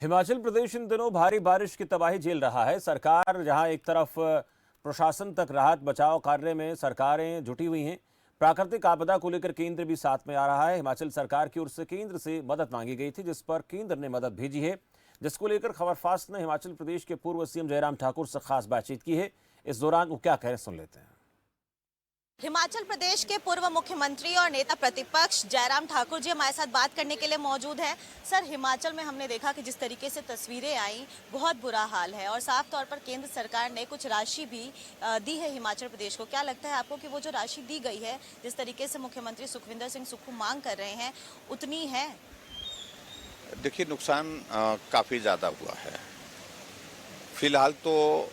हिमाचल प्रदेश इन दिनों भारी बारिश की तबाही झेल रहा है। सरकार जहां एक तरफ प्रशासन तक राहत बचाव कार्य में सरकारें जुटी हुई हैं, प्राकृतिक आपदा को लेकर केंद्र भी साथ में आ रहा है। हिमाचल सरकार की ओर से केंद्र से मदद मांगी गई थी, जिस पर केंद्र ने मदद भेजी है, जिसको लेकर खबरफास्ट ने हिमाचल प्रदेश के पूर्व सीएम जयराम ठाकुर से खास बातचीत की है। इस दौरान वो क्या कह रहे सुन लेते हैं। हिमाचल प्रदेश के पूर्व मुख्यमंत्री और नेता प्रतिपक्ष जयराम ठाकुर जी हमारे साथ बात करने के लिए मौजूद हैं। सर, हिमाचल में हमने देखा कि जिस तरीके से तस्वीरें आई, बहुत बुरा हाल है और साफ तौर पर केंद्र सरकार ने कुछ राशि भी दी है हिमाचल प्रदेश को। क्या लगता है आपको कि वो जो राशि दी गई है, जिस तरीके से मुख्यमंत्री सुखविंदर सिंह सुक्खू मांग कर रहे हैं, उतनी है? देखिए, नुकसान काफ़ी ज़्यादा हुआ है। फिलहाल तो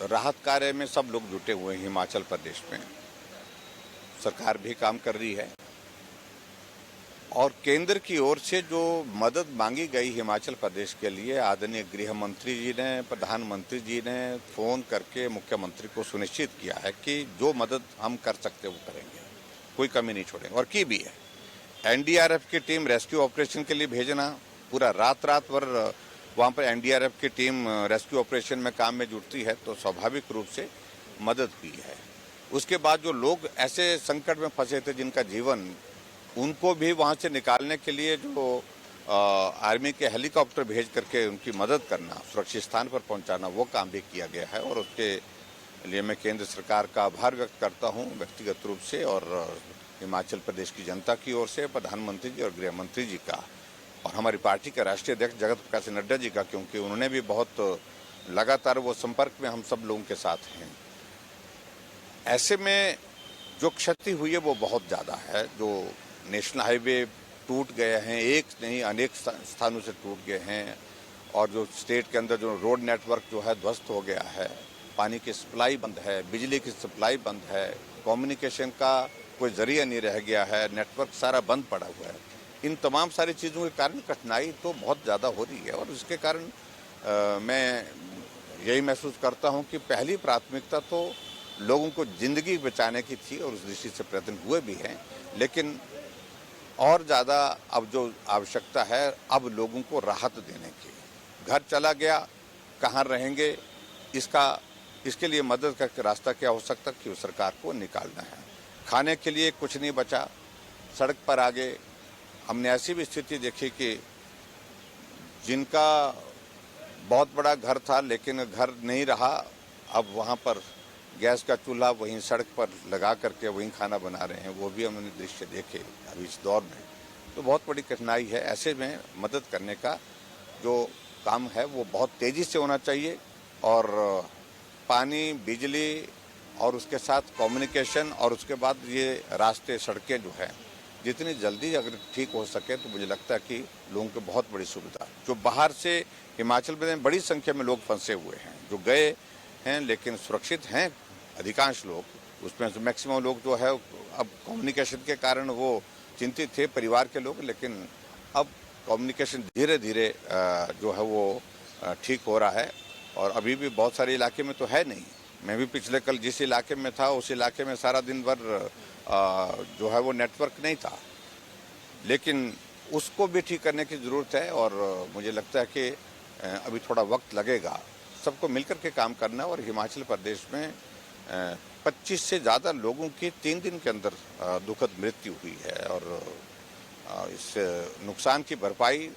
राहत कार्य में सब लोग जुटे हुए हैं। हिमाचल प्रदेश में सरकार भी काम कर रही है और केंद्र की ओर से जो मदद मांगी गई हिमाचल प्रदेश के लिए, आदरणीय गृह मंत्री जी ने, प्रधानमंत्री जी ने फ़ोन करके मुख्यमंत्री को सुनिश्चित किया है कि जो मदद हम कर सकते वो करेंगे, कोई कमी नहीं छोड़ेंगे, और की भी है। एनडीआरएफ की टीम रेस्क्यू ऑपरेशन के लिए भेजना, पूरा रात भर वहाँ पर एनडीआरएफ की टीम रेस्क्यू ऑपरेशन में काम में जुटती है, तो स्वाभाविक रूप से मदद हुई है। उसके बाद जो लोग ऐसे संकट में फंसे थे जिनका जीवन, उनको भी वहाँ से निकालने के लिए जो आर्मी के हेलीकॉप्टर भेज करके उनकी मदद करना, सुरक्षित स्थान पर पहुँचाना, वो काम भी किया गया है। और उसके लिए मैं केंद्र सरकार का आभार व्यक्त करता हूँ व्यक्तिगत रूप से, और हिमाचल प्रदेश की जनता की ओर से प्रधानमंत्री जी और गृह मंत्री जी का, और हमारी पार्टी के राष्ट्रीय अध्यक्ष जगत प्रकाश नड्डा जी का, क्योंकि उन्होंने भी बहुत लगातार वो संपर्क में हम सब लोगों के साथ हैं। ऐसे में जो क्षति हुई है वो बहुत ज़्यादा है। जो नेशनल हाईवे टूट गए हैं, एक नहीं अनेक स्थानों से टूट गए हैं, और जो स्टेट के अंदर जो रोड नेटवर्क जो है ध्वस्त हो गया है, पानी की सप्लाई बंद है, बिजली की सप्लाई बंद है, कम्युनिकेशन का कोई जरिया नहीं रह गया है, नेटवर्क सारा बंद पड़ा हुआ है। इन तमाम सारी चीज़ों के कारण कठिनाई तो बहुत ज़्यादा हो रही है, और इसके कारण मैं यही महसूस करता हूं कि पहली प्राथमिकता तो लोगों को ज़िंदगी बचाने की थी, और उस दृष्टि से प्रयत्न हुए भी हैं। लेकिन और ज़्यादा अब जो आवश्यकता है, अब लोगों को राहत देने की। घर चला गया, कहाँ रहेंगे, इसके लिए मदद का रास्ता क्या हो सकता कि सरकार को निकालना है। खाने के लिए कुछ नहीं बचा, सड़क पर आ गए। हमने ऐसी भी स्थिति देखी कि जिनका बहुत बड़ा घर था लेकिन घर नहीं रहा, अब वहाँ पर गैस का चूल्हा वहीं सड़क पर लगा करके वहीं खाना बना रहे हैं, वो भी हमने दृश्य देखे अभी इस दौर में। तो बहुत बड़ी कठिनाई है। ऐसे में मदद करने का जो काम है वो बहुत तेज़ी से होना चाहिए, और पानी, बिजली, और उसके साथ कम्युनिकेशन, और उसके बाद ये रास्ते, सड़कें जो हैं, जितनी जल्दी अगर ठीक हो सके तो मुझे लगता है कि लोगों को बहुत बड़ी सुविधा। जो बाहर से हिमाचल प्रदेश में बड़ी संख्या में लोग फंसे हुए हैं, जो गए हैं लेकिन सुरक्षित हैं अधिकांश लोग, उसमें से मैक्सिमम लोग जो है अब कम्युनिकेशन के कारण वो चिंतित थे, परिवार के लोग, लेकिन अब कम्युनिकेशन धीरे धीरे जो है वो ठीक हो रहा है। और अभी भी बहुत सारे इलाके में तो है नहीं। मैं भी पिछले कल जिस इलाके में था, उस इलाके में सारा दिन भर जो है वो नेटवर्क नहीं था, लेकिन उसको भी ठीक करने की ज़रूरत है। और मुझे लगता है कि अभी थोड़ा वक्त लगेगा, सबको मिलकर के काम करना। और हिमाचल प्रदेश में 25 से ज़्यादा लोगों की 3 दिन के अंदर दुखद मृत्यु हुई है, और इस नुकसान की भरपाई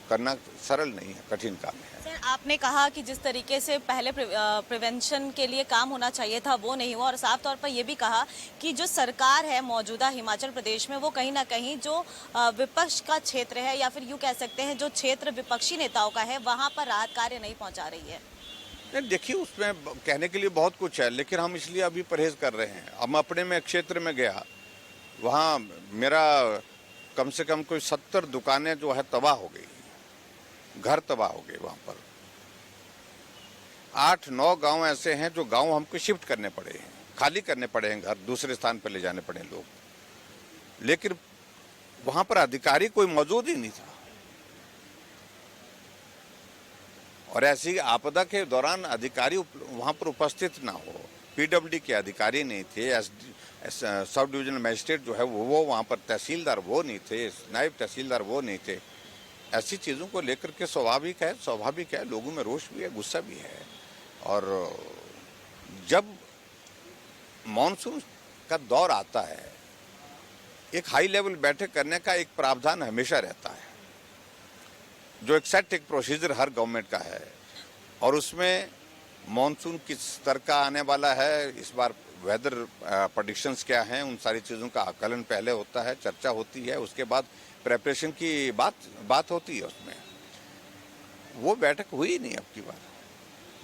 करना सरल नहीं है, कठिन काम है। सर, आपने कहा कि जिस तरीके से पहले प्रिवेंशन के लिए काम होना चाहिए था वो नहीं हुआ, और साफ तौर पर यह भी कहा कि जो सरकार है मौजूदा हिमाचल प्रदेश में, वो कहीं ना कहीं जो विपक्ष का क्षेत्र है, या फिर यूँ कह सकते हैं जो क्षेत्र विपक्षी नेताओं का है, वहाँ पर राहत कार्य नहीं पहुँचा रही है। नहीं, देखिए, उसमें कहने के लिए बहुत कुछ है, लेकिन हम इसलिए अभी परहेज कर रहे हैं। हम अपने में क्षेत्र में गया, वहाँ मेरा कम से कम कोई 70 दुकानें जो है तबाह हो गई, घर तबाह हो गए। वहाँ पर 8-9 गांव ऐसे हैं जो गांव हमको शिफ्ट करने पड़े हैं, खाली करने पड़े हैं, घर दूसरे स्थान पर ले जाने पड़े लोग, लेकिन वहाँ पर अधिकारी कोई मौजूद ही नहीं था। और ऐसी आपदा के दौरान अधिकारी वहाँ पर उपस्थित ना हो, पीडब्ल्यूडी के अधिकारी नहीं थे, सब डिविजनल मजिस्ट्रेट जो है वो वहाँ पर तहसीलदार वो नहीं थे, नायब तहसीलदार वो नहीं थे, ऐसी चीज़ों को लेकर के स्वाभाविक है, लोगों में रोष भी है, गुस्सा भी है। और जब मॉनसून का दौर आता है, एक हाई लेवल बैठक करने का एक प्रावधान हमेशा रहता है, जो एक प्रोसीजर हर गवर्नमेंट का है। और उसमें मॉनसून किस स्तर का आने वाला है, इस बार वेदर प्रेडिक्शंस क्या हैं, उन सारी चीज़ों का आकलन पहले होता है, चर्चा होती है, उसके बाद प्रेपरेशन की बात होती है। उसमें वो बैठक हुई नहीं अब की बार।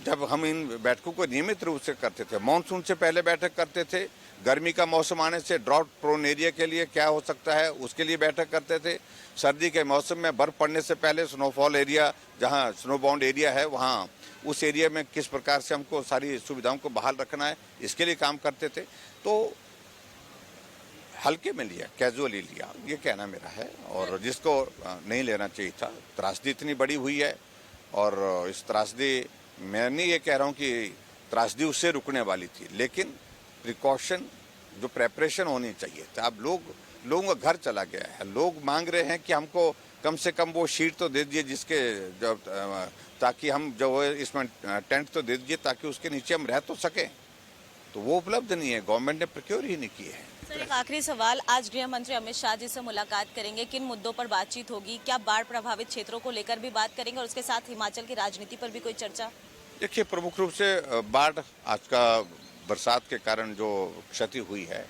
जब हम इन बैठकों को नियमित रूप से करते थे, मानसून से पहले बैठक करते थे, गर्मी का मौसम आने से ड्रॉट प्रोन एरिया के लिए क्या हो सकता है उसके लिए बैठक करते थे, सर्दी के मौसम में बर्फ पड़ने से पहले स्नोफॉल एरिया, जहां स्नो बाउंड एरिया है, वहां उस एरिया में किस प्रकार से हमको सारी सुविधाओं को बहाल रखना है, इसके लिए काम करते थे। तो हल्के में लिया, कैजुअली लिया, ये कहना मेरा है। और जिसको नहीं लेना चाहिए था, त्रासदी इतनी बड़ी हुई है। और इस त्रासदी, मैं नहीं ये कह रहा हूँ कि त्रासदी उससे रुकने वाली थी, लेकिन प्रिकॉशन, जो प्रेपरेशन होनी चाहिए था। अब लोगों का घर चला गया है, लोग मांग रहे हैं कि हमको कम से कम वो शीट तो दे दीजिए जिसके जब, ताकि हम जो है इसमें टेंट तो दे दीजिए ताकि उसके नीचे हम रह तो सकें। तो वो उपलब्ध नहीं है, गवर्नमेंट ने प्रोक्योर ही नहीं की है। सर, एक आखिरी सवाल, आज गृह मंत्री अमित शाह जी से मुलाकात करेंगे, किन मुद्दों पर बातचीत होगी? क्या बाढ़ प्रभावित क्षेत्रों को लेकर भी बात करेंगे और उसके साथ हिमाचल की राजनीति पर भी कोई चर्चा? देखिए, प्रमुख रूप से बाढ़, आज का बरसात के कारण जो क्षति हुई है,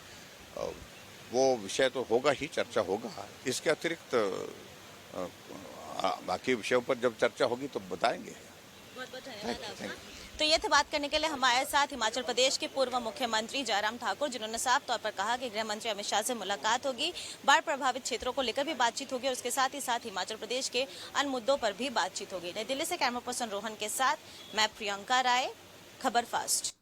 वो विषय तो होगा ही, चर्चा होगा। इसके अतिरिक्त बाकी विषयों पर जब चर्चा होगी तो बताएंगे। बहुत बहुत धन्यवाद आपका। तो ये थे बात करने के लिए हमारे साथ हिमाचल प्रदेश के पूर्व मुख्यमंत्री जयराम ठाकुर, जिन्होंने साफ तौर पर कहा कि गृह मंत्री अमित शाह से मुलाकात होगी, बाढ़ प्रभावित क्षेत्रों को लेकर भी बातचीत होगी और उसके साथ ही साथ हिमाचल प्रदेश के अन्य मुद्दों पर भी बातचीत होगी। नई दिल्ली से कैमरा पर्सन रोहन के साथ मैं प्रियंका राय, खबर फास्ट।